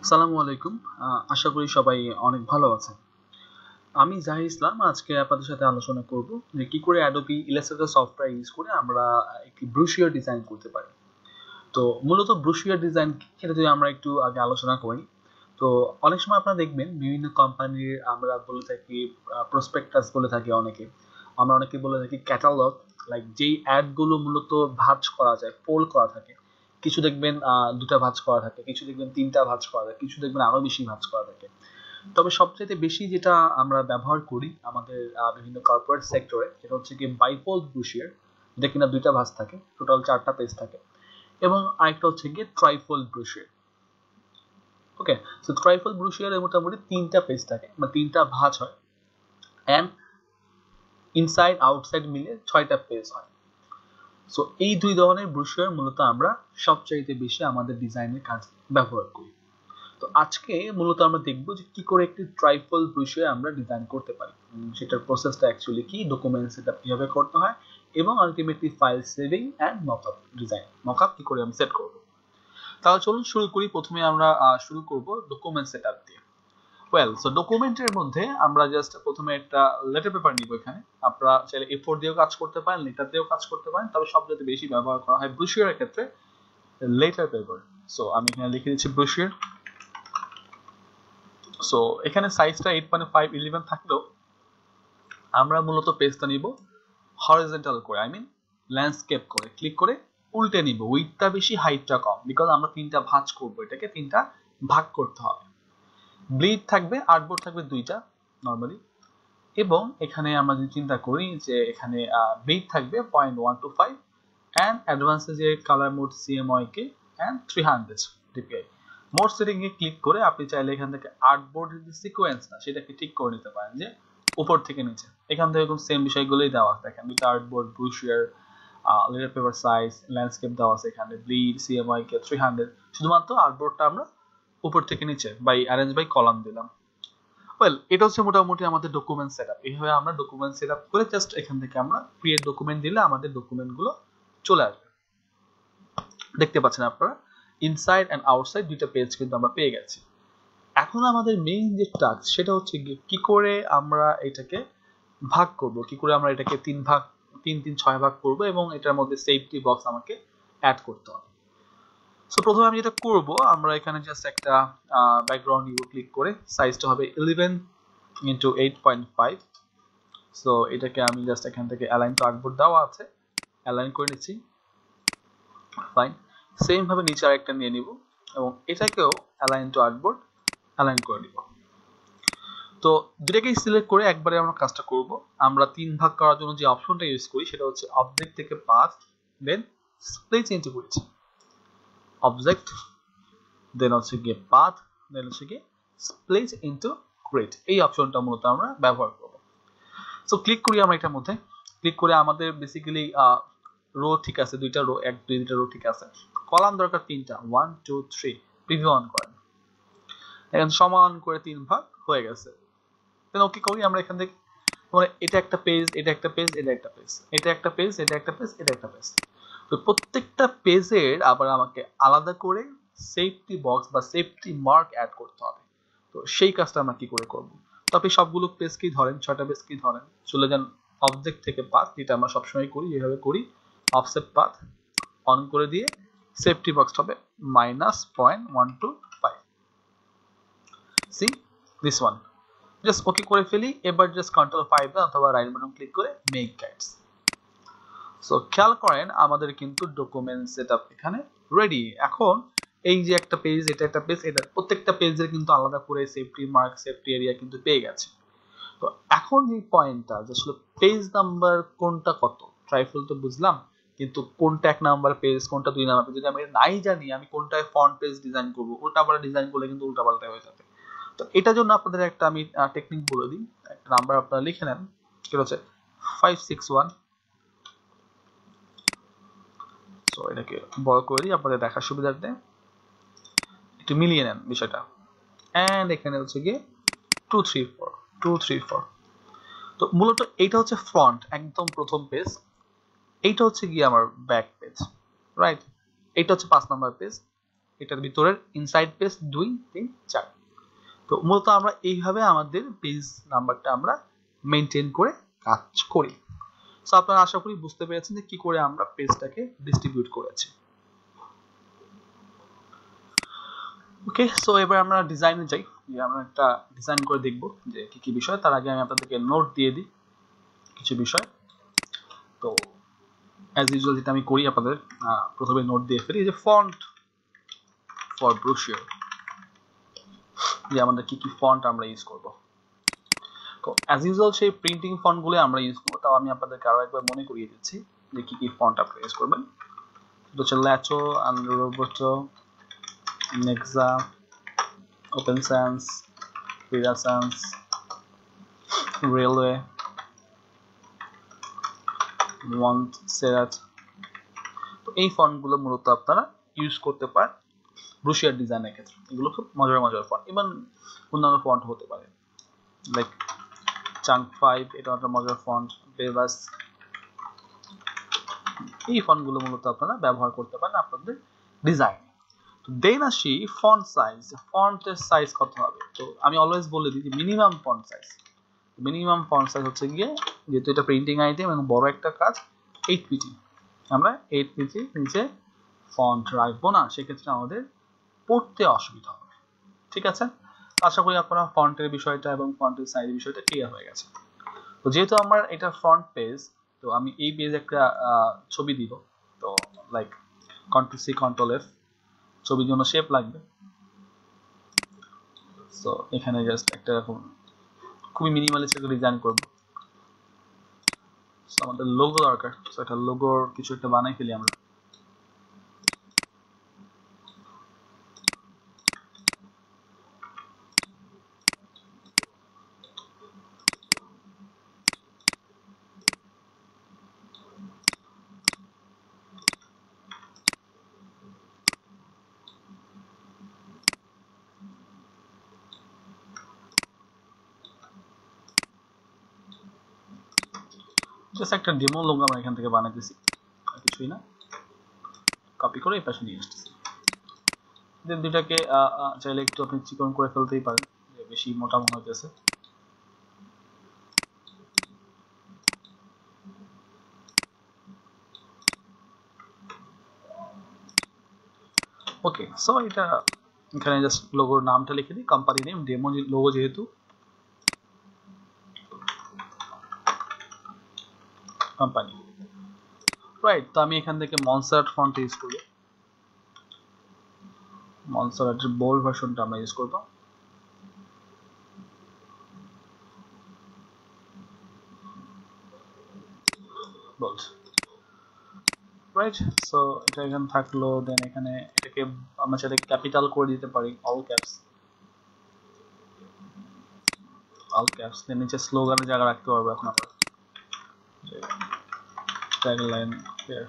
আসসালামু আলাইকুম। আশা করি সবাই অনেক ভালো আছেন। আমি জাহির ইসলাম আজকে আপনাদের সাথে আলোচনা করব যে কি করে Adobe Illustrator সফটওয়্যার ইউজ করে আমরা একটি ব্রোশিওর ডিজাইন করতে পারি। তো মূলত ব্রোশিওর ডিজাইন সেটা যদি আমরা একটু আগে আলোচনা করি। তো অনেক সময় আপনারা দেখবেন বিভিন্ন কোম্পানির আমরা বলে থাকি প্রসপেক্টাস বলে থাকি অনেকে। আমরা অনেকে বলে থাকি ক্যাটালগ, লাইক যেই অ্যাড গুলো মূলত ভাঁজ করা যায়, ফোল্ড করা থাকে। কিছু দেখবেন দুটা ভাঁজ করা থাকে, কিছু দেখবেন তিনটা ভাঁজ করা থাকে, কিছু দেখবেন আরো বেশি ভাঁজ করা থাকে। তবে সবচেয়ে বেশি যেটা আমরা ব্যবহার করি আমাদের বিভিন্ন কর্পোরেট সেক্টরে, সেটা হচ্ছে কি বাইফোল্ড ব্রোশিওর, যেটা কিনা দুইটা ভাঁজ থাকে, টোটাল 4টা পেজ থাকে। এবং আরেকটা হচ্ছে গিয়ে ট্রাইফোল্ড ব্রোশিওর। ওকে, সো ট্রাইফোল্ড ব্রোশিওরে মোটামুটি 3টা পেজ থাকে, মানে 3টা ভাঁজ হয়, এন্ড ইনসাইড আউটসাইড মিলে 6টা পেজ হয়। সো এই দুই ধরনের ব্রোশিওর মূলত আমরা সবচাইতে বেশি আমাদের ডিজাইনের কাজে ব্যবহার করি। তো আজকে মূলত আমরা দেখব যে কি করে একটি ট্রাইফল ব্রোশিওর আমরা ডিজাইন করতে পারি, সেটার প্রসেসটা অ্যাকচুয়ালি কি, ডকুমেন্ট সেটআপ কিভাবে করতে হয়, এবং ultimately file saving and mockup design, mockup কি করে আমি সেট করব। তাহলে চলুন শুরু করি। প্রথমে আমরা শুরু করব ডকুমেন্ট সেটআপ দিয়ে। সো ডকুমেন্টের মধ্যে আমরা জাস্ট প্রথমে একটা লেটার পেপার নিব। এখানে আপনারা চাইলে A4 দিয়েও কাজ করতে পারেন, লেটার দিয়েও কাজ করতে পারেন, তবে সবচেয়ে বেশি ব্যবহার করা হয় ব্রোশিওরের ক্ষেত্রে লেটার পেপার। সো আমি এখানে লিখে দিচ্ছি ব্রোশিওর। সো এখানে সাইজটা 8.511 থাকলেও আমরা মূলত পেজটা নিব হরিজন্টাল করে, আই মিন ল্যান্ডস্কেপ করে, ক্লিক করে উল্টে নিব। উইডথটা বেশি, হাইটটা কম, বিকজ আমরা তিনটা ভাঁজ করব, এটাকে তিনটা ভাগ করতে হবে। ব্লিড থাকবে, আর্টবোর্ড থাকবে দুইটা নরমালি, এবং এখানে আমরা যদি চিন্তা করি যে এখানে বেইট থাকবে 0.125 এন্ড অ্যাডভান্সে যে colour mode CMYK and 300 DPI। Mode setting এ ক্লিক করে আপনি চাইলে এখান থেকে আর্টবোর্ডের যে সিকোয়েন্স না সেটাকে ঠিক করে নিতে পারেন, যে উপর থেকে নিচে। এখান থেকে এরকম সেম বিষয়গুলোই দেওয়া আছে, দেখেন দুটো artboard, brochure, letter paper size, landscape দেওয়া আছে, এখানে ব্লিড, CMYK 300। শুধুমাত্র আর্টবোর্ডটা আমরা উপর থেকে নিচে বাই অ্যারেঞ্জ বাই কলাম দিলাম। এটা হচ্ছে মোটামুটি আমাদের ডকুমেন্ট সেটআপ। এইভাবে আমরা ডকুমেন্ট সেটআপ করে জাস্ট এখান থেকে আমরা ক্রিয়েট ডকুমেন্ট দিলে আমাদের ডকুমেন্টগুলো চলে আসবে। দেখতে পাচ্ছেন আপনারা ইনসাইড এন্ড আউটসাইড দুইটা পেজ কিন্তু আমরা পেয়ে গেছি। এখন আমাদের মেইন যে টাস্ক সেটা হচ্ছে কি করে আমরা এটাকে ভাগ করব, কি করে আমরা এটাকে তিন ভাগ, 3 3 6 ভাগ করব, এবং এটার মধ্যে সেফটি বক্স আমাকে অ্যাড করতে হবে। সো প্রথমে আমি যেটা করব, আমরা এখানে জাস্ট একটা ব্যাকগ্রাউন্ড নিব, ক্লিক করে সাইজটা হবে 11x8.5। সো এটাকে আমি জাস্ট এখান থেকে অ্যালাইন টু আর্টবোর্ড দেওয়া আছে, অ্যালাইন করে নিচ্ছি। ফাইন, সেম ভাবে নিচে আরেকটা নিয়ে নিব এবং এটাকেও অ্যালাইন টু আর্টবোর্ড অ্যালাইন করে নিব। তো দুটাকেই সিলেক্ট করে একবারে আমরা কাজটা করব। আমরা তিন ভাগ করার জন্য যে অপশনটা ইউজ করি সেটা হচ্ছে অবজেক্ট থেকে পাথ, দেন স্প্লিট ইনটু গ্রিড। অবজেক্ট, দেন হচ্ছে গিয়ে পাথ, দেন হচ্ছে গিয়ে স্প্লিট ইনটু গ্রিড। এই অপশনটা মূলত আমরা ব্যবহার করব। সো ক্লিক করি আমরা এটার মধ্যে। ক্লিক করে আমাদের বেসিক্যালি রো ঠিক আছে, দুইটা রো, দুইটা রো ঠিক আছে। কলাম দরকার তিনটা, 1 2 3। প্রিভিউ অন করেন, এখন সমান করে তিন ভাগ হয়ে গেছে। দেন ওকে করি আমরা এখান থেকে। মানে এটা একটা পেজ, এটা একটা পেজ, এটা একটা পেজ, এটা একটা পেজ, এটা একটা পেজ, এটা একটা পেজ। তো প্রত্যেকটা পেজের আবার আমাকে আলাদা করে সেফটি বক্স বা সেফটি মার্ক অ্যাড করতে হবে। তো সেই কাজটা আমরা কি করে করব? তো আপনি সবগুলো পেজকেই ধরেন, 6টা পেজকেই ধরেন, চলে যান অবজেক্ট থেকে পাথ, যেটা আমরা সবসময় করি, যেভাবে করি অফসেট পাথ অন করে দিয়ে সেফটি বক্স হবে -0.125। C this one, just okay করে ফেলি। এবার জাস্ট Ctrl+5 অথবা রাইট বাটন ক্লিক করে মেক গাইডস। সো খেয়াল করেন আমাদের কিন্তু ডকুমেন্ট সেটআপ এখানে রেডি। এখন এই যে একটা পেজ, এটা একটা পেজ, এটা প্রত্যেকটা পেজের কিন্তু আলাদা করে সেফটি মার্ক, সেফটি এরিয়া কিন্তু পেয়ে গেছে। তো এখন এই পয়েন্টটা যে আসলে পেজ নাম্বার কোনটা কত, ট্রাইফল তো বুঝলাম, কিন্তু কোনটা 1 নাম্বার পেজ, কোনটা 2 নাম্বার পেজ যদি আমি নাই জানি, আমি কোনটায় ফন্ট পেজ ডিজাইন করব, উল্টাপাল্টা ডিজাইন করলে কিন্তু উল্টাপাল্টা হয়ে যাবে। তো এটার জন্য আপনাদের একটা আমি টেকনিক বলে দিই। একটা নাম্বার আপনারা লিখে নেন, সেটা হচ্ছে 561। সো এটাকে বড় করে দিই আপনাদের দেখার সুবিধার্থে, একটু মিলিয়ে নেন বিষয়টা। এন্ড এখানে হচ্ছে গিয়ে 234। তো মূলত এইটা হচ্ছে ফ্রন্ট, একদম প্রথম পেজ। এইটা হচ্ছে গিয়ে আমার ব্যাক পেজ, রাইট? এইটা হচ্ছে 5 নাম্বার পেজ, এটার ভিতরের ইনসাইড পেজ 2 3 4। তো মূলত আমরা এইভাবে আমাদের পেজ নাম্বারটা আমরা মেইনটেইন করে কাজ করি। সো আপনারা আশা করি বুঝতে পেরেছেন যে কি করে আমরা পেজটাকে ডিস্ট্রিবিউট করেছি। ওকে, সো এবার আমরা ডিজাইনে যাই, যে আমরা একটা ডিজাইন করে দেখব যে কি কি বিষয়। তার আগে আমি আপনাদেরকে নোট দিয়ে দিই কিছু বিষয়। তো অ্যাজ ইউজুয়াল যেটা আমি করি আপনাদের প্রথমে নোট দিয়ে ফেলি, যে ফন্ট ফর ব্রোশিওর, যে আমাদের কি কি ফন্ট আমরা ইউজ করব। তো অ্যাজ ইউজুয়াল সেই প্রিন্টিং ফন্টগুলো আমরা ইউজ করব, তাও আমি আপনাদেরকে আরো একবার মনে করিয়ে দিচ্ছি যে কি কি ফন্ট আপনারা ইউজ করবেন। এটা হচ্ছে ল্যাচো, আনরোবোটো, নেক্সা, ওপেন সেন্স, ফ্রিডা সেন্স, রেলওয়ে, ওয়ান্ট সেরাট। তো এই ফন্টগুলো মূলত আপনারা ইউজ করতে পারেন ব্রোশিওর ডিজাইনের ক্ষেত্রে। এগুলো খুব মজার মজার ফন্ট, ইভেন অন্যান্য ফন্ট হতে পারে, লাইক চাঙ্ক 5, এটা একটা মজার ফন্ট, বেভাস। এই ফন্টগুলো মূলত আপনারা ব্যবহার করতে পারেন আপনাদের ডিজাইন। তো দেন আসি ফন্ট সাইজ, ফন্টের সাইজ কত হবে। তো আমি অলওয়েজ বলে দিই যে minimum font size, minimum font size হচ্ছে গিয়ে, যেহেতু এটা প্রিন্টিং আইটেম এবং বড় একটা কাজ, 8 পিটি। আমরা 8 পিটি নিচে ফন্ট রাখবো না, সেক্ষেত্রে আমাদের পড়তে অসুবিধা হবে। ঠিক আছে, আশা করি আপনারা ফন্টের বিষয়টা এবং ফন্টের সাইজ বিষয়টা ক্লিয়ার হয়ে গেছে। তো যেহেতু আমার এটা ফ্রন্ট পেজ, তো আমি এই পেজে একটা ছবি দিব। তো লাইক Ctrl+C Ctrl+F, ছবির জন্য শেপ লাগবে। সো এখানে জাস্ট একটা এরকম খুবই মিনিমালিস্ট একটা ডিজাইন করব। সো আমাদের লোগো দরকার, সো এটা লোগোর কিছু একটা বানাই ফেলি আমরা। জাস্ট একটা ডেমো লোগো আমরা এখান থেকে বানাইতেছি, আর কিছুই না। কপি করে এই পাশে নিয়ে আসতেছি। দেন দুটাকে চাইলে একটু আপনি চিকন করে ফেলতেই পারেন, বেশি মোটা মনে হইতেছে। ওকে, সো এটা এখানে জাস্ট লোগোর নামটা লিখে দিই, কোম্পানি নেম, ডেমো লোগো যেহেতু, কোম্পানি। রাইট, তো আমি এখান থেকে মনসার্ট ফন্ট ইউজ করব। মনসার্টের বোল্ড ভার্সনটা আমরা ইউজ করব। Bold, right. সো এটা এখানে থাকলো। দেন এখানে এটাকে আমরা চাইলে ক্যাপিটাল করে দিতে পারি, অল ক্যাপস, অল ক্যাপস। দেন নিচে স্লোগানের জায়গা রাখতে পারবো এখন আমরা, ট্যাগলাইন হিয়ার।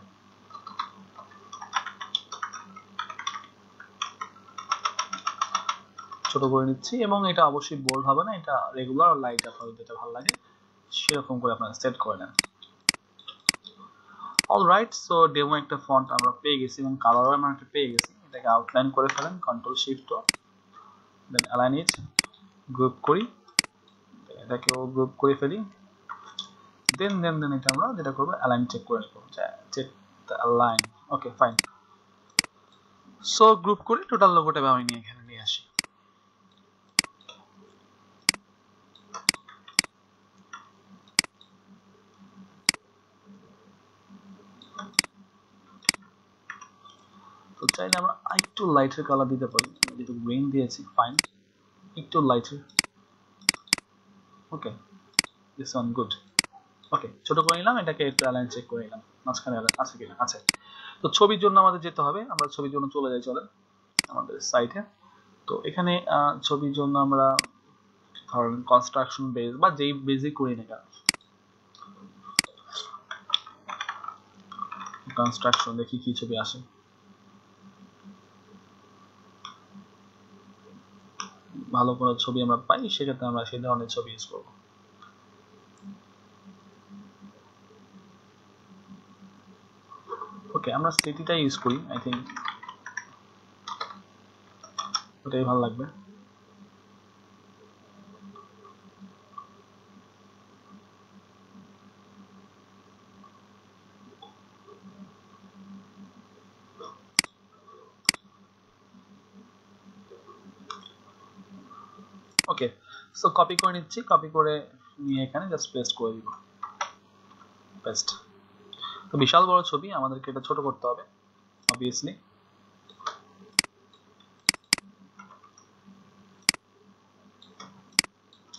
ছোট করে নিচ্ছি, এবং এটা অবশ্যই বোল্ড হবে না, এটা রেগুলার লাইট আপনাদের যেটা ভালো লাগে সেরকম করে আপনারা সেট করে নেন। অলরাইট, সো ডেমো একটা ফন্ট আমরা পেয়ে গেছি এবং কালারও আমরা একটা পেয়ে গেছি। এটাকে আউটলাইন করে ফেলেন, Ctrl+Shift+O, দেন অ্যালাইন ইট, গ্রুপ করি, এটাকেও গ্রুপ করে ফেলি। দেন এটা আমরা যেটা করবো অ্যালাইন চেক করে নেব, check the align. Okay, fine. So group করে টোটাল লোগোটা আমি নিয়ে এখানে নিয়ে আসি। তো চাইলে আমরা একটু লাইটের কালার দিতে পারি, যেহেতু গ্রিন দিয়েছি, ফাইন, একটু লাইটের। ওকে, দিস ওয়ান গুড। ওকে, ছোট করে নিলাম, এটাকে একটু অ্যালাইন চেক করে নিলাম মাঝখানে আছে কিনা, আছে। তো ছবির জন্য আমাদের যেতে হবে, আমরা ছবির জন্য চলে যাই, চলেন আমাদের সাইটে। তো এখানে ছবির জন্য আমরা ধরেন কনস্ট্রাকশন বেস বা যেই বেসই করি না কেন, কনস্ট্রাকশন দেখি কি ছবি আসে। ভালো কোনো ছবি আমরা পাই, সেক্ষেত্রে আমরা সেই ধরনের ছবি ইউজ করবো। ওকে, আমরা সিটিটা ইউজ করি, আই থিঙ্ক ওটাই ভালো লাগবে। ওকে, সো কপি করে নিচ্ছি, কপি করে নিয়ে এখানে জাস্ট পেস্ট করে দিব, পেস্ট। তো বিশাল বড় ছবি, আমাদেরকে এটা ছোট করতে হবে অবভিয়াসলি।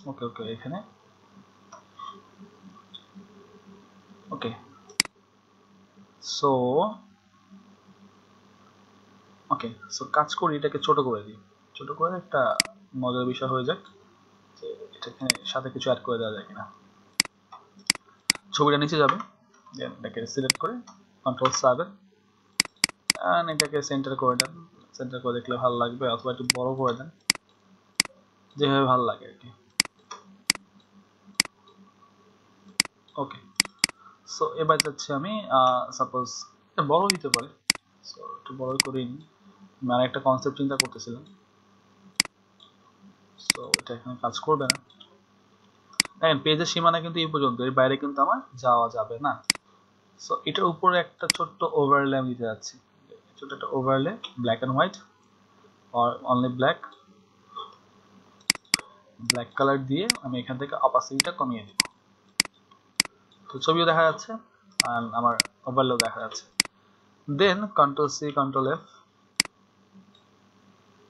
ওকে ওকে, এখানে ওকে। সো ওকে, সো কাজ করি, এটাকে ছোট করে দিই, ছোট করে একটা মজার বিষয় হয়ে যাক যে এটাকে সাথে কিছু অ্যাড করে দেওয়া যায় কিনা। ছবিটা নিচে যাবে, দেন এটাকে সিলেক্ট করে Ctrl+7 এন্ড এটাকে সেন্টার করে দেন। সেন্টার করে দেখলে ভালো লাগবে, অথবা একটু বড় করে দেন, যেভাবে ভালো লাগে আর কি। ওকে, সো এবার যাচ্ছি আমি, সাপোজ এটা বড় হতে পারে, সো একটু বড় করে নিই। আমি আর একটা কনসেপ্ট চিন্তা করতেছিলাম, সো এটা এখানে কাজ করবে না। দেখেন পেজের সীমানা কিন্তু এই পর্যন্ত, এর বাইরে কিন্তু আমার যাওয়া যাবে না। সো এটার উপরে একটা ছোট্ট ওভারলে আমি দিতে যাচ্ছি, ছোট্ট একটা overlay, black and white or only black, black colour দিয়ে আমি এখান থেকে অপাসিটিটা কমিয়ে দিব। তো ছবিও দেখা যাচ্ছে আর আমার ওভারলেও দেখা যাচ্ছে। দেন Ctrl+C Ctrl+F,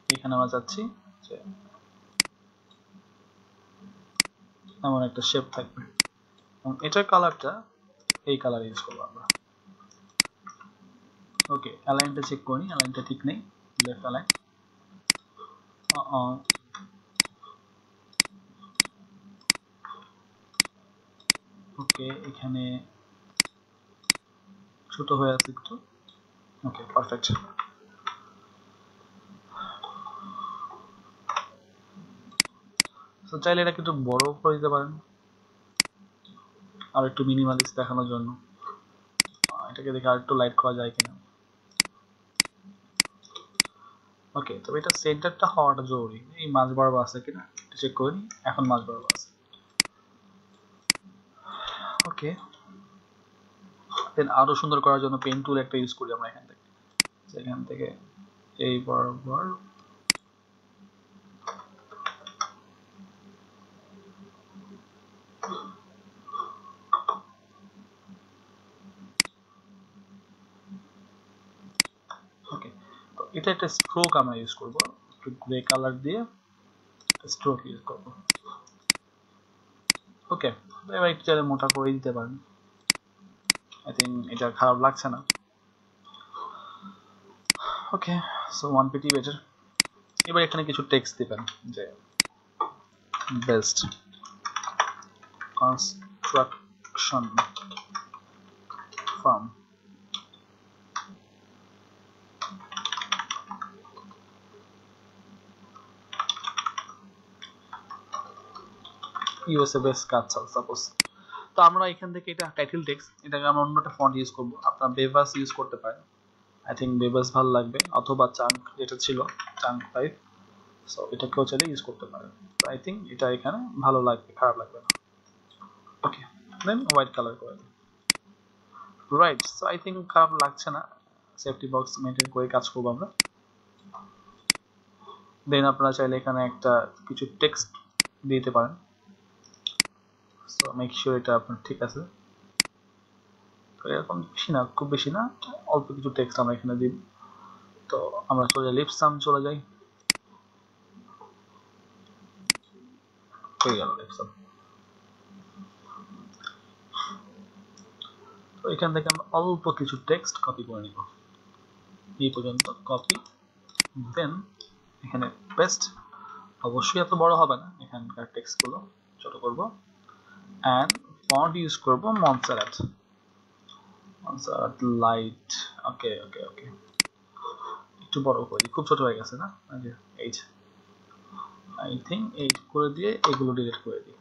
এখানে আমরা যাচ্ছি যে এমন একটা শেপ থাকবে, এটার কালারটা এই কালার ইউজ করবো আমরা। ওকে, অ্যালাইনটা চেক করি, অ্যালাইনটা ঠিক নেই, লেফট অ্যালাইন। ওকে, এখানে ছোট হয়ে আছে একটু। ওকে, পারফেক্ট। তো চাইলে এটাকে একটু বড় করে দিতে পারেন, আর একটু মিনিমালিস্ট দেখানোর জন্য। এটাকে দেখে আর একটু লাইট করা যায় কিনা। ওকে, তবে এটা সেন্টারটা হওয়াটা জরুরি। এই মাঝ বরাবর আছে কিনা একটু চেক করে নিই, এখন মাঝ বরাবর আছে। ওকে, দেন আরো সুন্দর করার জন্য পেন টুল একটা ইউজ করি আমরা এখান থেকে এই বরাবর। ওকে, তো এটা একটা স্ট্রোক আমরা ইউজ করব, একটু গ্রে কালার দিয়ে স্ট্রোক ইউজ করব। ওকে, এবার একটু মোটা করে দিতে পারেন, আই থিঙ্ক এটা খারাপ লাগছে না। Okay, so one PT better. এবার এখানে কিছু টেক্সট দিবেন যে best construction firm, USA best কাঁচাল সাপোজ। তো আমরা এখান থেকে এটা টাইটেল টেক্সট, এটাকে আমরা অন্য একটা ফন্ট ইউজ করব। আপনারা বেভাস ইউজ করতে পারেন, আই থিঙ্ক বেভাস ভালো লাগবে, অথবা চাঙ্ক যেটা ছিল চাঙ্ক 5, সো এটাকেও চাইলে ইউজ করতে পারেন। তো আই থিঙ্ক এটা এখানে ভালো লাগবে, খারাপ লাগবে না। ওকে, দেন হোয়াইট কালার করে দিন। রাইট, সো আই থিঙ্ক খারাপ লাগছে না, সেফটি বক্স মেনটেন করে কাজ করবো আমরা। দেন আপনারা চাইলে এখানে একটা কিছু টেক্সট দিতে পারেন, সো মেক শিওর এটা আপনার ঠিক আছে। এরকম বেশি না, খুব বেশি না, অল্প কিছু টেক্সট আমরা এখানে দিব। তো আমরা চলে যাই লিপসাম, চলে যাই, হয়ে গেল লিপসাম। তো এখান থেকে আমরা অল্প কিছু টেক্সট কপি করে নিব, এই পর্যন্ত কপি, দেন এখানে পেস্ট। অবশ্যই এত বড় হবে না, এখানকার টেক্সট গুলো ছোট করব, এন্ড ফন্ট ইউজ করব মনসারাট, মনসারাট লাইট। ওকে ওকে ওকে, একটু বড় করে, খুব ছোট হয়ে গেছে না, এইট, আই থিঙ্ক এইট করে দিয়ে এগুলো ডিলিট করে দিই,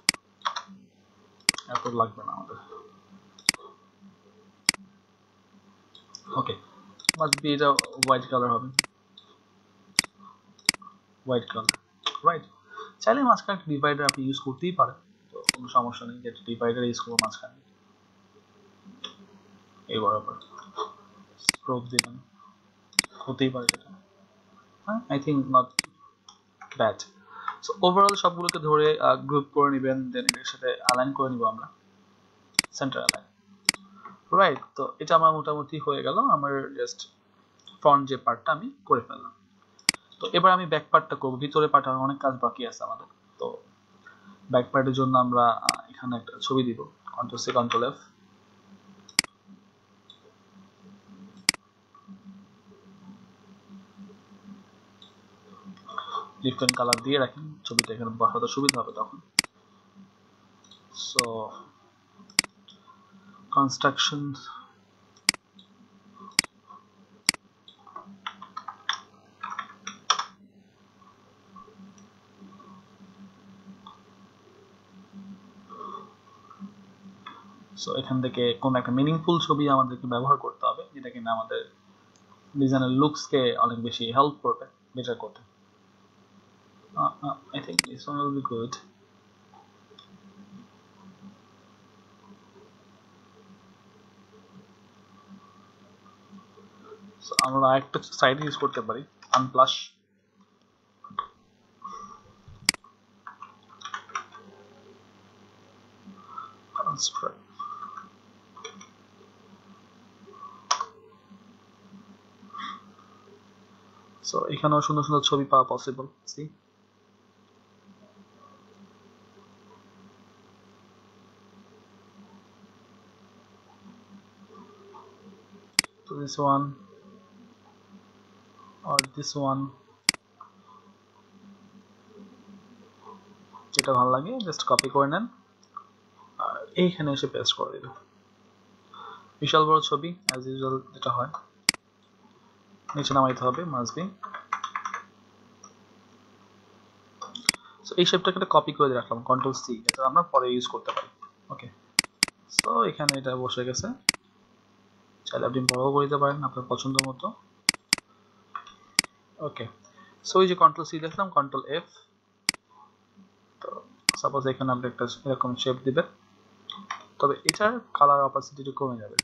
এত লাগবে না আমাদের। ওকে, মাস্ট বি এটা হোয়াইট কালার হবে। White colour, right. চাইলে মাঝখানে একটা ডিভাইডার আপনি ইউজ করতেই পারেন, তো কোনো সমস্যা নেই যে ডিভাইডার ইউজ করবো মাঝখানে, এই বরাবর স্ট্রোক দিবেন, হতেই পারে সেটা, হ্যাঁ, I think not bad. So overall সবগুলোকে ধরে গ্রুপ করে নেবেন, দেন এর সাথে অ্যালাইন করে নিব আমরা, সেন্টার অ্যালাইন, রাইট। তো এটা আমার মোটামুটি হয়ে গেল, আমার জাস্ট ফ্রন্ট যে পার্টটা আমি করে ফেললাম। তো এবার আমি ব্যাক পার্টটা করবো, ভিতরে পার্ট আর অনেক কাজ বাকি আছে আমাদের। তো ব্যাক পার্টের জন্য আমরা এখানে একটা ছবি দিব, control C control F, different colour দিয়ে রাখেন, ছবিটা এখানে বসাতে সুবিধা হবে তখন। সো কনস্ট্রাকশন, সো এখান থেকে কোন একটা মিনিংফুল ছবি আমাদেরকে ব্যবহার করতে হবে, যেটা কিনা আমাদের ডিজাইনের লুকসকে অনেক বেশি হেল্প করবে বেটার করতে। I think this one will be good. So আমরা একটা সাইড ইউজ করতে পারি, আনপ্লাস, কনস্ট্রাক্ট। সো এখানেও সুন্দর সুন্দর ছবি পাওয়া possible, see. So this one or this one, যেটা ভালো লাগে জাস্ট কপি করে নেন আর এইখানে এসে পেস্ট করে দিবেন। বিশাল বড় ছবি অ্যাজ ইউজুয়াল যেটা হয়, নিচে নামাইতে হবে, মাস্ট বি। সো এই শেপটাকে একটা কপি করে দিয়ে রাখলাম, কন্ট্রোল সি, এটা আমরা পরে ইউজ করতে পারি। ওকে, সো এখানে এটা বসে গেছে, চাইলে আপনি বড়ও করে দিতে পারেন আপনার পছন্দ মতো। ওকে, সো এই যে কন্ট্রোল সি লিখলাম, কন্ট্রোল এফ, তো সাপোজ এখানে আপনি একটা এরকম শেপ দিবেন, তবে এটার কালার অপাসিটিটা কমে যাবে।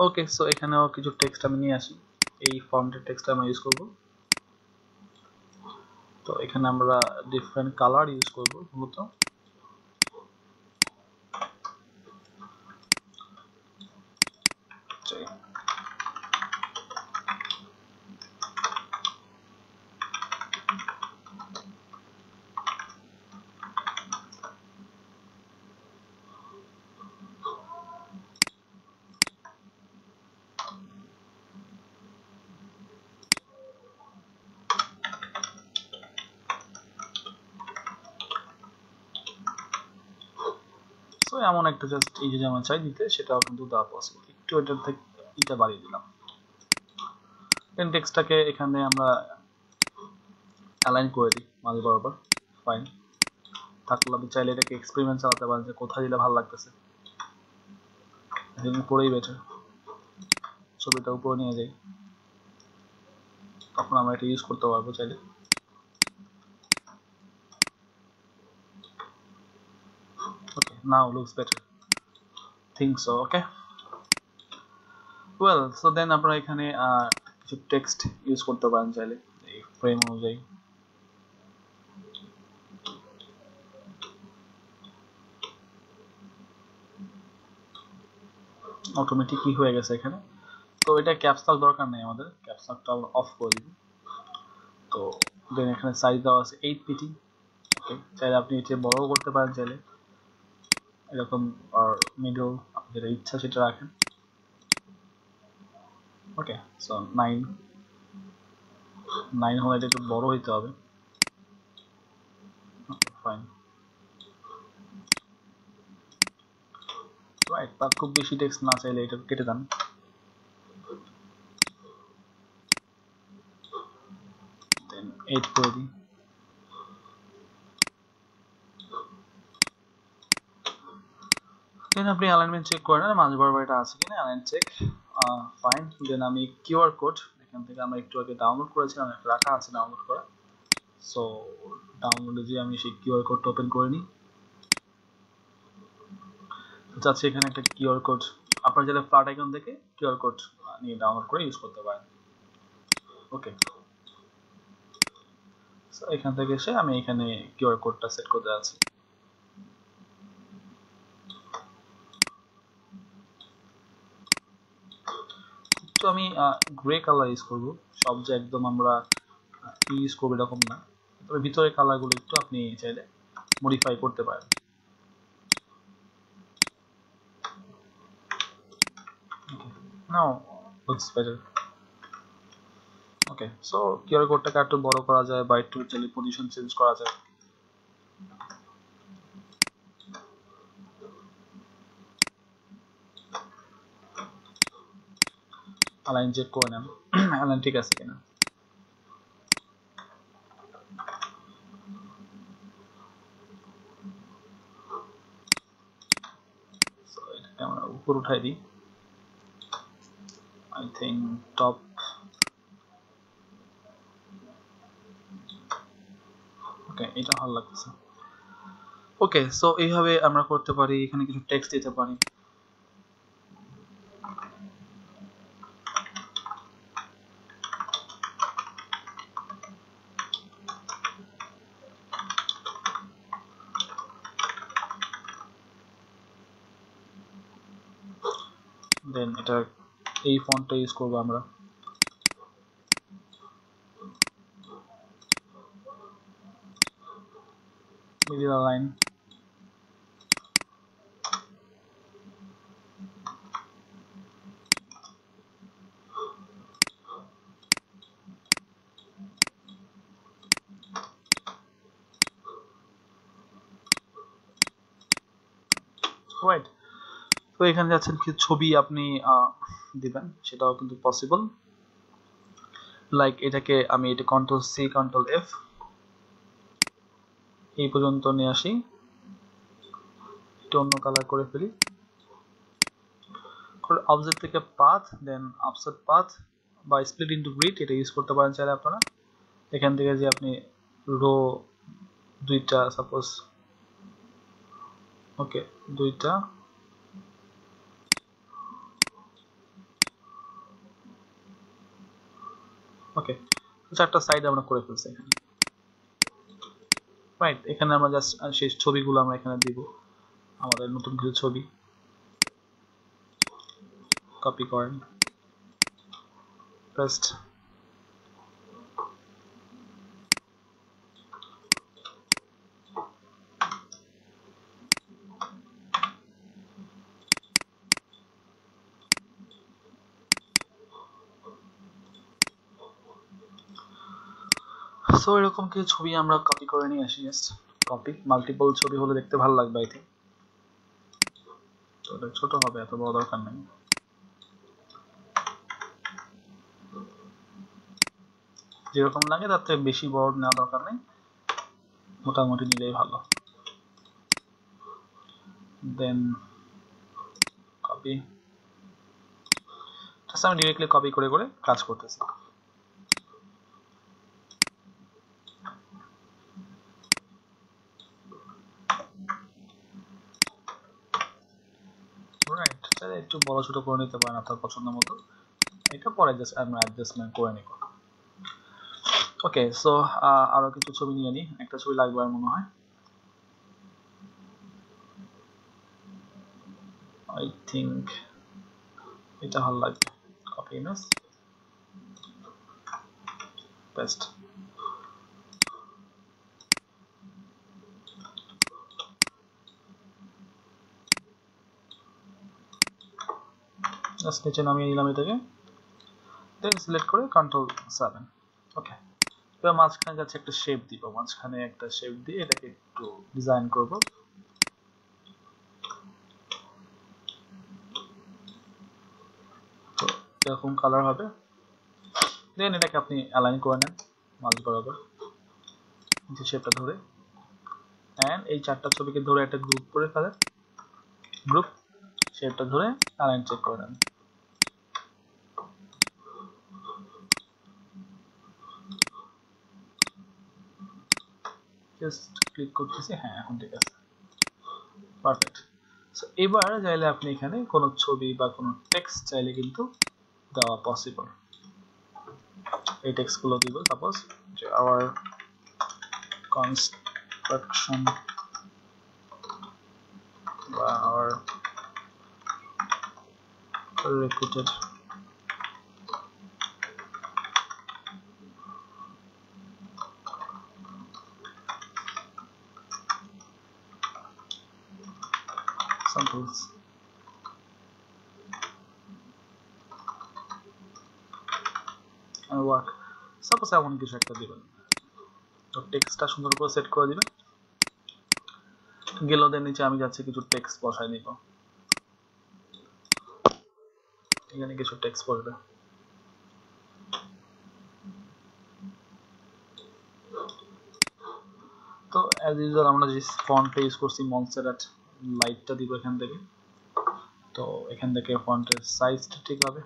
ওকে, সো এখানেও কিছু টেক্সট আমি নিয়ে আসি, এই ফন্টের টেক্সট আমরা ইউজ করব। তো এখানে আমরা ডিফারেন্ট কালার ইউজ করব মূলত। সো এমন একটা জাস্ট এই যে যেমন চাই দিতে সেটাও কিন্তু দেওয়া পসিবল, একটু এটার থেকে এটা বাড়িয়ে দিলাম। দেন টেক্সটটাকে এখানে আমরা অ্যালাইন করে দিই মাঝ বরাবর, ফাইন। থাকলে আপনি চাইলে এটাকে এক্সপেরিমেন্ট চালাতে পারেন যে কোথায় দিলে ভালো লাগতেছে, উপরেই বেটার, ছবিটা উপরে নিয়ে যাই, তখন আমরা এটা ইউজ করতে পারবো চাইলে। ওকে, নাও লুকস বেটার, থিংক সো। ওকে, ওয়েল, সো দেন আপনারা এখানে কিছু টেক্সট ইউজ করতে পারেন চাইলে এই ফ্রেম অনুযায়ী। অটোমেটিক কি হয়ে গেছে এখানে, তো এটা ক্যাপস লক দরকার নেই, আমাদের ক্যাপস লকটা আমরা অফ করে দিব। তো দেন এখানে সাইজ দেওয়া আছে 8 পিটি। ওকে, চাইলে আপনি এটা বড়ও করতে পারেন, চাইলে এরকম আর মিডল, আপনি যেটা ইচ্ছা সেটা রাখেন। ওকে, সো 9 হলে এটা একটু বড় হইতে হবে। ওকে, ফাইন, রাইট। তার খুব বেশি টেক্সট না চাইলে এটা কেটে দেন। দেন 8 করে দিই। এখানে আপনি অ্যালাইনমেন্ট চেক করে নেন, মাঝ বরাবর এটা আছে কিনা, অ্যালাইন চেক, ফাইন। দেন আমি কিউআর কোড এখান থেকে আমরা একটু আগে ডাউনলোড করেছিলাম, একটা রাখা আছে ডাউনলোড করা। সো ডাউনলোডে যে আমি সেই কিউআর কোডটা ওপেন করে নিই। যাচ্ছে এখানে একটা কিউআর কোড, আপনারা যারা ফ্ল্যাট আইকন থেকে কিউআর কোড নিয়ে ডাউনলোড করে ইউজ করতে পারেন। ওকে, সো এখান থেকে এসে আমি এখানে কিউআর কোডটা সেট করতে যাচ্ছি। তো আমি গ্রে কালার ইউজ করব, সব যে একদম আমরা ইউজ করবো এরকম না, তবে ভিতরে কালারগুলো একটু আপনি চাইলে মডিফাই করতে পারেন। নাও লুকস বেটার। ওকে, সো কিউআর কোডটাকে একটু বড় করা যায় বা একটু চাইলে পজিশন চেঞ্জ করা যায়। অ্যালাইন চেক করে নেন অ্যালাইন ঠিক আছে কিনা। সো এটাকে আমরা উপর উঠাই দিই, আই থিঙ্ক টপ। ওকে, এটা ভালো লাগছে। ওকে, সো এইভাবে আমরা করতে পারি, এখানে কিছু টেক্সট দিতে পারি। দেন এটা এই ফন্টটা ইউজ করবো আমরা। Middle line, right. তো এখানে যাচ্ছেন কি ছবি আপনি দিবেন, সেটাও কিন্তু পসিবল। লাইক এটাকে আমি এটা কন্ট্রোল সি কন্ট্রোল এফ এই পর্যন্ত নিয়ে আসি, একটু অন্য কালার করে ফেলি। অবজেক্ট থেকে পাথ, দেন অফসেট পাথ বা স্প্লিট ইনটু গ্রিড, এটা ইউজ করতে পারেন চাইলে আপনারা। এখান থেকে যে আপনি রো দুইটা সাপোজ, ওকে দুইটা, ওকে চারটা সাইড আমরা করে ফেলছি এখানে, রাইট। এখানে আমরা জাস্ট সেই ছবিগুলো আমরা এখানে দিব, আমাদের নতুন কিছু ছবি কপি করেন, পেস্ট। সো এরকম কিছু ছবি আমরা কপি করে নিয়ে আসি, জাস্ট কপি। মাল্টিপল ছবি হলে দেখতে ভালো লাগবে আই থিঙ্ক, তো এটা ছোট হবে, এত বড় দরকার নেই। যেরকম লাগে তার থেকে বেশি বড় নেওয়া দরকার নেই, মোটামুটি নিলেই ভালো। দেন কপি, আমি ডিরেক্টলি কপি করে করে কাজ করতেছি। রাইট, তাহলে একটু বড় ছোট করে নিতে পারেন আপনার পছন্দ মতো, এটা পরে জাস্ট আমরা অ্যাডজাস্টমেন্ট করে নিব। ওকে, সো আরো কিছু ছবি নিয়ে নিই, একটা ছবি লাগবে আর মনে হয়, আই থিঙ্ক এটা ভালো লাগবে। Copy image, paste. জাস্ট নিচে নামিয়ে নিলাম এটাকে, দেন সিলেক্ট করে কন্ট্রোল 7। ওকে, এবার মাঝখানে যাচ্ছে একটা শেপ দিব, মাঝখানে একটা শেপ দিয়ে এটাকে একটু ডিজাইন করব। তো এরকম কালার হবে। দেন এটাকে আপনি অ্যালাইন করে নেন মাঝ বরাবর যে শেপটা ধরে, এন্ড এই চারটা ছবিকে ধরে একটা গ্রুপ করে ফেলেন, গ্রুপ। শেপটা ধরে অ্যালাইন চেক করে নেন। জাস্ট ক্লিক করতেছি, হ্যাঁ এখন ঠিক আছে, পারফেক্ট। সো এবার চাইলে আপনি এখানে কোনো ছবি বা কোনো টেক্সট চাইলে কিন্তু দেওয়া পসিবল। এই টেক্সটগুলো দিব, সাপোজ যে আওয়ার কনস্ট্রাকশন বা our recruited samples and work, suppose এমন কিছু একটা দিবেন। তো টেক্সটটা সুন্দর করে সেট করে দিবেন। গেলোদের নিচে আমি যাচ্ছি কিছু টেক্সট বসাই দিব, এখানে কিছু টেক্সট বসবে। তো অ্যাজ ইউজুয়াল আমরা যে ফন্টটা ইউজ করছি মনসেরাট লাইটটা দিব এখান থেকে। তো এখান থেকে ফন্টের সাইজটা ঠিক হবে।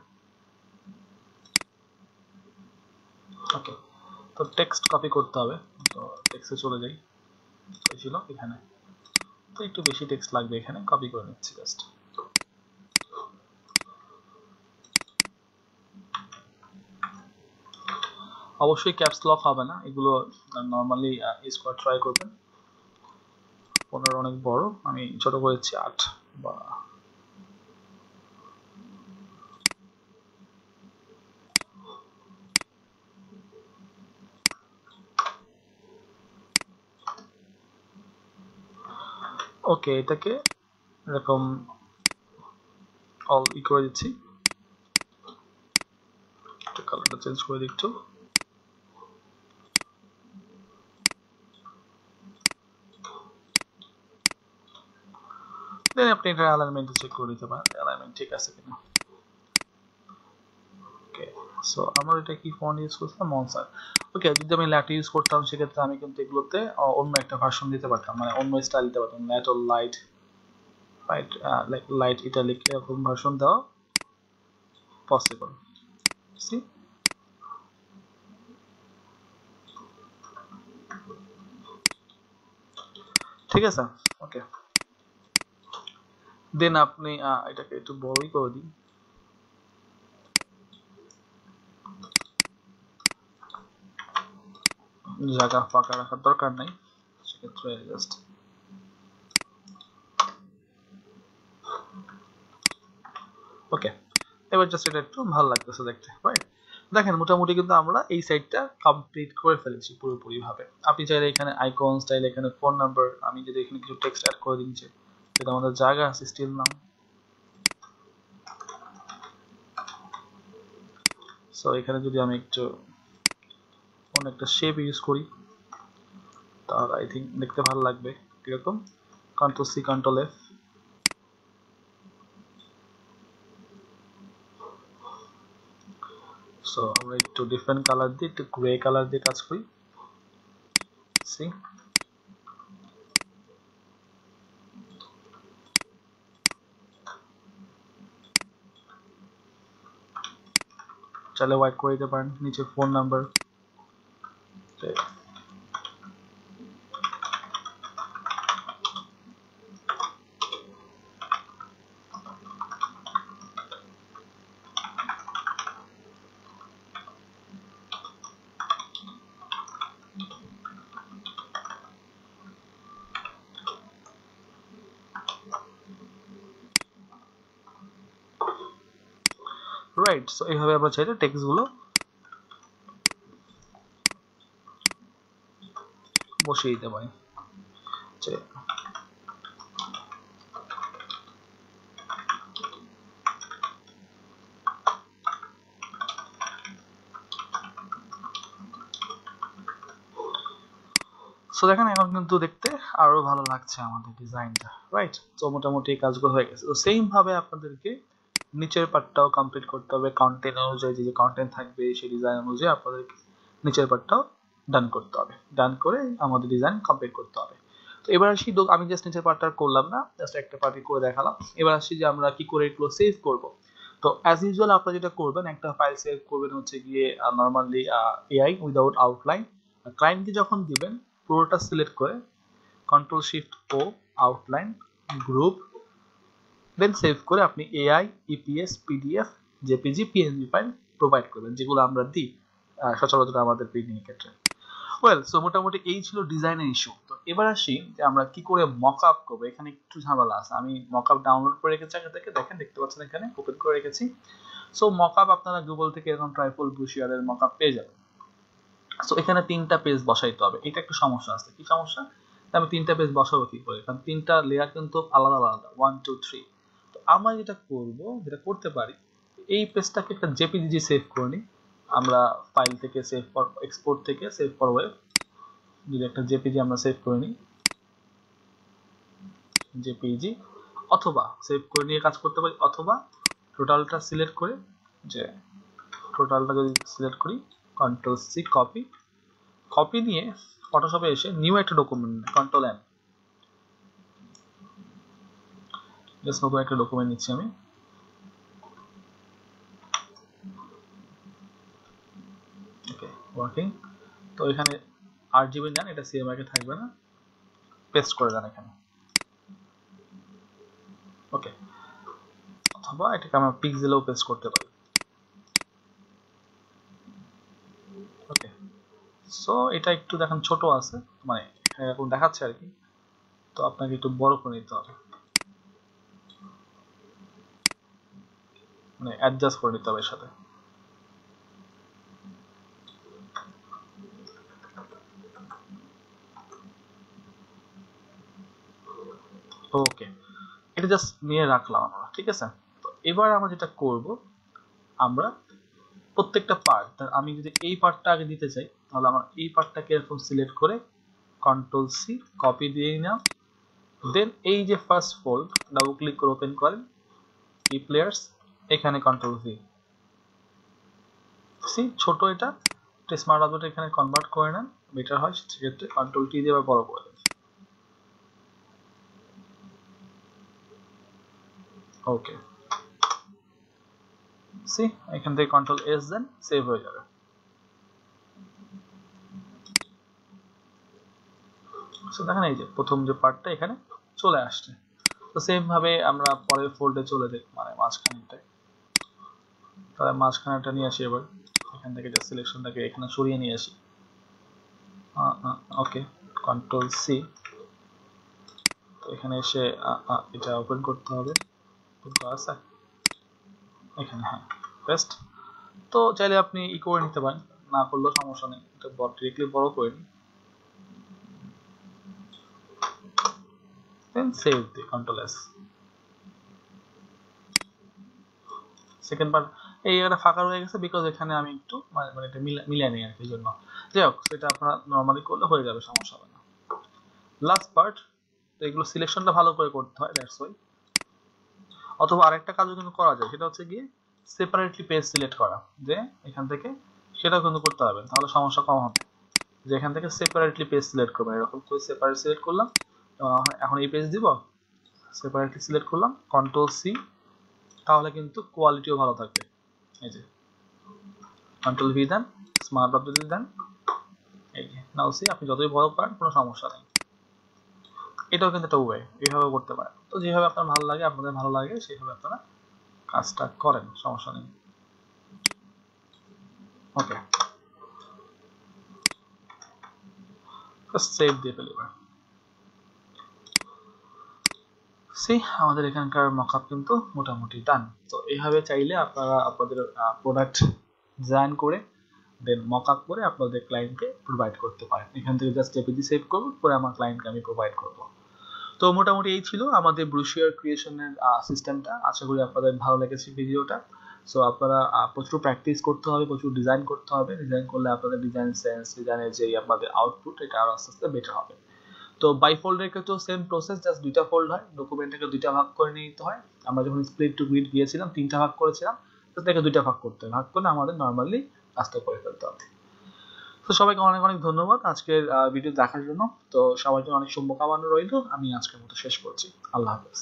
ওকে, তো টেক্সট কপি করতে হবে। তো টেক্সটে চলে যাই, ছিল এখানে, তো একটু বেশি টেক্সট লাগবে, এখানে কপি করে নিচ্ছি জাস্ট। অবশ্যই ক্যাপস লক হবে না, এগুলো নর্মালি ইউজ করে ট্রাই করবেন। 15 অনেক বড়, আমি ছোট করেছি 8 বা ওকে, এটাকে এরকম অল ই করে দিচ্ছি, কালারটা চেঞ্জ করে দিই একটু। দেন আপনি এটা অ্যালাইনমেন্ট চেক করে দিতে পারেন, অ্যালাইনমেন্ট ঠিক আছে কিনা। ওকে, সো আমরা এটা কি ফন্ট ইউজ করছিলাম, মনসার। ওকে, যদি আমি ল্যাট ইউজ করতাম সেক্ষেত্রে আমি কিন্তু এগুলোতে অন্য একটা ভার্সন দিতে পারতাম, মানে অন্য স্টাইল দিতে পারতাম, ল্যাট or light like light italic এরকম ভার্সন দেওয়া পসিবল। সি, ঠিক আছে। ওকে, দেন আপনি এটাকে একটু বড়ই করে দিন, জায়গা ফাঁকা রাখার দরকার নাই সেক্ষেত্রে। জাস্ট ওকে, এবার জাস্ট এটা একটু ভালো লাগতেছে দেখতে, রাইট? দেখেন মোটামুটি কিন্তু আমরা এই সাইডটা কমপ্লিট করে ফেলেছি পুরোপুরি ভাবে। আপনি চাইলে এখানে আইকন চাইলে এখানে ফোন নাম্বার, আমি যদি এখানে কিছু টেক্সট অ্যাড করে দিচ্ছি, যেটা আমাদের জায়গা আছে স্টিল নাম। সো এখানে যদি আমি একটু অন্য একটা শেপ ইউজ করি তাহলে আই থিঙ্ক দেখতে ভালো লাগবে। কিরকম, control C control F, so আমরা একটু ডিফারেন্ট কালার দিয়ে, একটু গ্রে কালার দিয়ে কাজ করি। সি, চাইলে হোয়াইট করে দিতে পারেন, নিচে ফোন নাম্বার। রাইট, সো এইভাবে আমরা চাইলে টেক্সট গুলো বসিয়ে দিতে পারি। সো দেখেন এখন কিন্তু দেখতে আরো ভালো লাগছে আমাদের ডিজাইনটা, রাইট? তো মোটামুটি কাজগুলো হয়ে গেছে। তো সেম ভাবে আপনাদেরকে নিচের পার্টটাও কমপ্লিট করতে হবে, কন্টেন্ট অনুযায়ী যে কন্টেন্ট থাকবে সেই ডিজাইন অনুযায়ী আপনাদেরকে নিচের পার্টটাও ডান করতে হবে। ডান করে আমাদের ডিজাইন কমপ্লিট করতে হবে। তো এবার আসি, আমি জাস্ট নিচের পার্টটা করলাম না, জাস্ট একটা পার্টই করে দেখালাম। এবার আসি যে আমরা কি করে এগুলো সেভ করব। তো অ্যাজ ইউজুয়াল আপনারা যেটা করবেন, একটা ফাইল সেভ করবেন হচ্ছে গিয়ে নর্মালি এআই উইদাউট আউটলাইন। ক্লায়েন্টকে যখন দিবেন পুরোটা সিলেক্ট করে কন্ট্রোল শিফট ও আউটলাইন গ্রুপ, দেন সেভ করে আপনি AI, EPS, PDF, JPG, PNG file provide করবেন, যেগুলো আমরা দিই সচরাচর আমাদের প্রিন্টিং এর ক্ষেত্রে। সো মোটামুটি এই ছিল ডিজাইনের ইস্যু। তো এবার আসি যে আমরা কি করে মকআপ করবো। এখানে একটু ঝামেলা আছে। আমি মকআপ ডাউনলোড করে রেখেছি আগে থেকে, দেখেন, দেখতে পাচ্ছেন এখানে ওপেন করে রেখেছি। সো মকআপ আপনারা গুগল থেকে এরকম ট্রাইপল ব্রুশিয়ারের মকআপ পেয়ে যাবেন। সো এখানে 3টা পেজ বসাইতে হবে। এটা একটু সমস্যা আছে। কি সমস্যা? আমি 3টা পেজ বসাবো কি করে, কারণ 3টা লেয়ার কিন্তু আলাদা আলাদা, 1 2 3। তো আমরা যেটা করব, যেটা করতে পারি, এই পেজটাকে একটা জেপিজি সেভ করে নিই আমরা, ফাইল থেকে সেভ ফর এক্সপোর্ট থেকে সেভ ফর ওয়েব, যদি একটা জেপিজি আমরা সেভ করে নিই, জেপিজি, অথবা সেভ করে নিয়ে কাজ করতে পারি, অথবা টোটালটা সিলেক্ট করে, যে টোটালটা যদি সিলেক্ট করি, কন্ট্রোল সি কপি, কপি নিয়ে ফটোশপে এসে নিউ একটা ডকুমেন্ট, কন্ট্রোল এন, জাস্ট নতুন একটা ডকুমেন্ট নিচ্ছি আমি। ওকে, ওয়ার্কিং। তো এখানে 8 জিবি নেন, এটা সিএমআই কে থাকবে না, পেস্ট করে দেন এখানে। ওকে, অথবা এটাকে আমরা পিক্সেলেও পেস্ট করতে পারি। ওকে, সো এটা একটু দেখেন ছোট আছে, মানে এরকম দেখাচ্ছে আর কি, তো আপনাকে একটু বড় করে নিতে হবে, মানে অ্যাডজাস্ট করে নিতে হবে এর সাথে। ওকে, এটা জাস্ট নিয়ে রাখলাম আমরা, ঠিক আছে। তো এবার আমরা যেটা করব, আমরা প্রত্যেকটা পার্ট, আমি যদি এই পার্টটা আগে দিতে চাই, তাহলে আমার এই পার্টটাকে এরকম সিলেক্ট করে কন্ট্রোল সি কপি দিয়ে নিলাম, দেন এই যে ফার্স্ট ফোল্ড ডাবল ক্লিক করে ওপেন করেন, ই প্লেয়ার্স, এখানে কন্ট্রোল ভি, সি ছোট এটা স্মার্ট অবজেক্ট এখানে কনভার্ট করে নেন, বেটার হয় সেক্ষেত্রে। কন্ট্রোল টি দিয়ে বড় করে দেন। ওকে, সি এখান থেকে কন্ট্রোল এস দেন, সেভ হয়ে যাবে। সো দেখেন এই যে প্রথম যে পার্টটা এখানে চলে আসছে। তো সেম ভাবে আমরা পরের ফোল্ডে চলে যাই, মানে মাঝখানেটায়, তাহলে মাঝখানেটা নিয়ে আসি। এবার এখান থেকে জাস্ট সিলেকশনটাকে এখানে সরিয়ে নিয়ে আসি। ওকে, কন্ট্রোল সি, তো এখানে এসে এটা ওপেন করতে হবে, ওপেন করা আছে এখানে, হ্যাঁ, পেস্ট। তো চাইলে আপনি ই করে নিতে পারেন, না করলেও সমস্যা নেই, এটা ডিরেক্টলি বড় করে নিন, then save the control S. Second part এই জায়গাটা ফাঁকা রয়ে গেছে, বিকজ এখানে আমি একটু মানে এটা মিলিয়ে নিই আর কি, জন্য। যাই হোক, সেটা আপনারা নর্মালি করলে হয়ে যাবে, সমস্যা হবে না। লাস্ট পার্ট, তো এগুলো সিলেকশনটা ভালো করে করতে হয়, দ্যাটস ওয়াই। অথবা আরেকটা কাজও কিন্তু করা যায়, সেটা হচ্ছে গিয়ে সেপারেটলি পেজ সিলেক্ট করা, যে এখান থেকে সেটাও কিন্তু করতে পারবেন, তাহলে সমস্যা কম হবে। যে এখান থেকে সেপারেটলি পেজ সিলেক্ট করবেন, এরকম করে সেপারেট সিলেক্ট করলাম, এখন এই পেজ দিব, সেপারেটলি সিলেক্ট করলাম, কন্ট্রোল সি, তাহলে কিন্তু কোয়ালিটিও ভালো থাকবে। এই যে কন্ট্রোল ভি দেন, স্মার্ট অবজেক্ট দেন, এই যে নাও সি, আপনি যতই বড় করেন কোনো সমস্যা নেই। এটাও কিন্তু একটা ওয়ে, এইভাবে করতে পারেন। তো যেভাবে আপনার ভালো লাগে, আপনাদের ভালো লাগে, সেইভাবে আপনারা কাজটা করেন, সমস্যা নেই। ওকে, সেভ দিয়ে ফেলি। সি আমাদের এখানকার মকআপ কিন্তু মোটামুটি ডান। তো এইভাবে চাইলে আপনারা আপনাদের প্রোডাক্ট ডিজাইন করে দেন মকআপ করে আপনাদের ক্লায়েন্টকে প্রোভাইড করতে পারেন। এখান থেকে জাস্ট জেপিজি সেভ করব, পরে আমার ক্লায়েন্টকে আমি প্রোভাইড করব। তো মোটামুটি এই ছিল আমাদের ব্রোশিওর ক্রিয়েশনের সিস্টেমটা। আশা করি আপনাদের ভালো লেগেছে ভিডিওটা। সো আপনারা প্রচুর প্র্যাকটিস করতে হবে, প্রচুর ডিজাইন করতে হবে। ডিজাইন করলে আপনাদের ডিজাইন সেন্স, ডিজাইনের যে আপনাদের আউটপুট, এটা আরো আস্তে আস্তে বেটার হবে। তো বাই ফোল্ডের ক্ষেত্রেও সেম প্রসেস, জাস্ট দুইটা ফোল্ড হয়, ডকুমেন্টটাকে দুইটা ভাগ করে নিতে হয়। আমরা যখন স্প্লিট টু গ্রিড গিয়েছিলাম 3টা ভাগ করেছিলাম, তো তাকে দুইটা ভাগ করতে হয়, ভাগ করলে আমাদের নর্মালি কাজটা করে ফেলতে হবে। তো সবাইকে অনেক অনেক ধন্যবাদ আজকের ভিডিও দেখার জন্য। তো সবার জন্য অনেক শুভকামনা রইল। আমি আজকের মতো শেষ করছি। আল্লাহ হাফেজ।